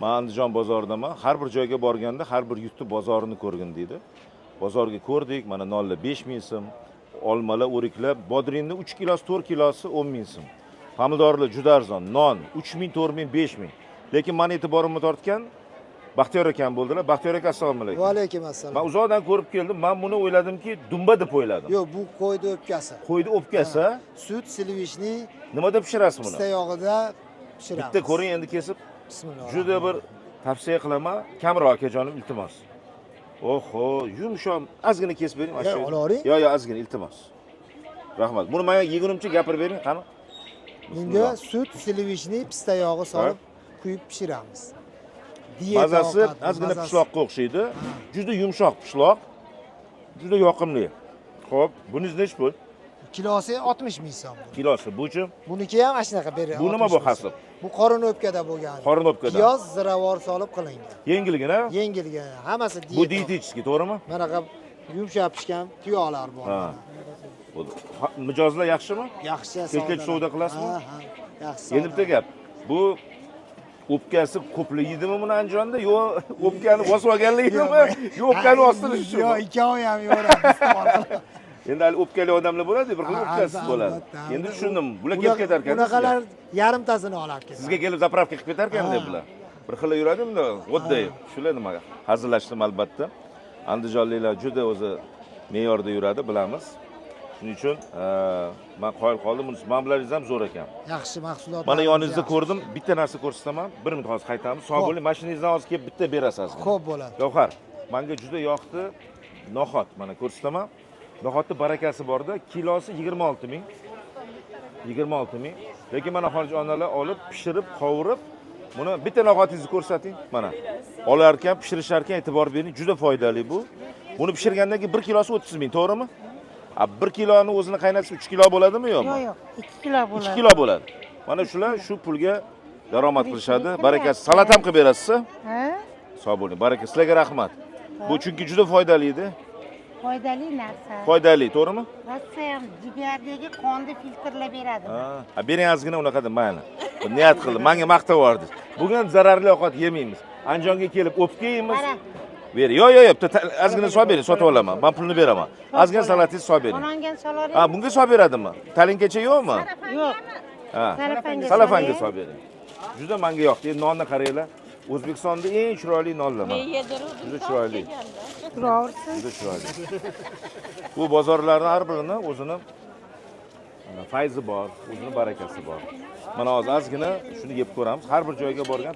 Men Andijon bozoridaman. Har bir joyga borganda har bir yurtni bozorini ko'rgin deydi. Bozorga ko'rdik, mana nonlar 5000 so'm, olmalar, o'riklar, bodringni 3 kilosi, 4 kilosi 10000 so'm. Pomidorlar juda arzon, non 3000, 4000, 5000. Lekin men e'tiborimni tortgan Baxtiyor akam bo'ldilar. Baxtiyor aka, assalomu alaykum. Va alaykum assalom. Men uzoqdan ko'rib keldim. Men buni o'yladimki, dumba deb o'yladim. Yo'q, bu qo'yni o'pkasi. Qo'yni o'pkasi. Sut, silvishni Nimada pishirasiz buni? pista yog'ida pishiramiz. Bitta ko'ring endi kesib. Bismillah. Juda bir tavsiya qilaman. Kamroq akajonim, iltimos. Oho, yumshoq, ozgina kesib bering. Olavering. Yo'q, ozgina, iltimos. Rahmat. Buni menga yegunimcha gapirib bering, qani? Bunga sut, silvishni pista yog'i solib quyib pishiramiz. Mazasi ozgina pishloqqa o'xshaydi. Juda yumshoq pishloq. Juda yoqimli. Xo'p, buningiz nech pul? Kilosi 60 ming so'm. Kilosi buchi? Buniki ham mana shunaqa beri. Bu nima bu hasib? Bu qorin o'pkada bo'lgan. Qorin o'pkada. Piyoz, ziravor solib qilingan. Yengilgina? Yengilgina. Hammasi Bu dietический, to'g'rimi? Manaqa yumshab pishgan tuyoqlar bor. Ha. Mijozlar yaxshimi? Yaxshi. Kechlik savdo qilasizmi? Ha, yaxshi. Endi bitta gap. Bu o'pkasi qo'pliydimi buni Andijonda? Yo'q, o'pkani bosib olganligimi? Yo'q, o'pkani ostini uchun. Yo'q, ikkovi ham yo'radi. Endi hali o'pkali odamlar bo'ladi, bir xil o'pkasiz bo'ladi. Endi tushundim. Bular kelib ketar ekan. Bunaqalar yarimtasini olib ketadi. Sizga kelib zapravka qilib ketar ekan bular. Bir xil yuradimda, o'tday. Shular nimaga? Hazillashdim albatta. Andijonliklar juda o'zi me'yorda yuradi, bilamiz. Shuning uchun men qoyil qoldim. Men bilaringiz ham zo'r ekan. Yaxshi mahsulot. Mana yoningizda ko'rdim, bitta narsa ko'rsataman. 1 minut hozir qaytamiz. Sog' bo'ling, mashinangizdan hozir kelib bitta berasiz. Xo'p bo'ladi. Gavhar, menga juda yoqdi. No'xat, mana ko'rsataman. No'xatni barakasi borda, kilosi 26 ming. 26 ming. Lekin mana xorij onalar olib, pishirib, qovurib, buni bitta no'xatingizni ko'rsating. Mana. Olar ekan, pishirishar ekan, e'tibor bering. Juda foydali bu. Buni pishirgandan keyin 1 kilosi 30 ming, to'g'rimi? 1 kiloni o'zini qaynatsa 3 kilo bo'ladimi yo'qmi? Yo'q, 2 kilo bo'ladi. 2 kilo bo'ladi. Mana shular shu pulga daromad qilishadi. Barakasi. Salat ham qilib berasiz? Ha? Sog' bo'ling. Baraka. Sizlarga rahmat. Bu chunki juda foydali edi. Foydali narsa. Foydali, to'g'rimi? Rossiya ham jigardagi qonni filtrlab beradi. Ha, bering ozgina unaqa deb mayli. Niyat qildim. Menga maqtavordi. Bugun zararli ovqat yemaymiz. Andijonga kelib o'pka yeymiz. Bering. Yo'q, bitta ozgina solib bering, sotib olaman. Men pulni beraman. Ozgina salatingizni solib bering. Onongan solar. Ha, bunga solib beradimi? Talingacha yo'qmi? Yo'q. Ha. Salafanga solib bering. Juda menga yoqdi. Endi nonni qaranglar. O'zbekistonda eng chiroyli nonlar. Juda chiroyli. Juda chiroyli. Bu bozorlarning har birini o'zini fayzi bor, o'zini barakasi bor. Mana hozir ozgina shuni yeb ko'ramiz. Har bir joyga borgan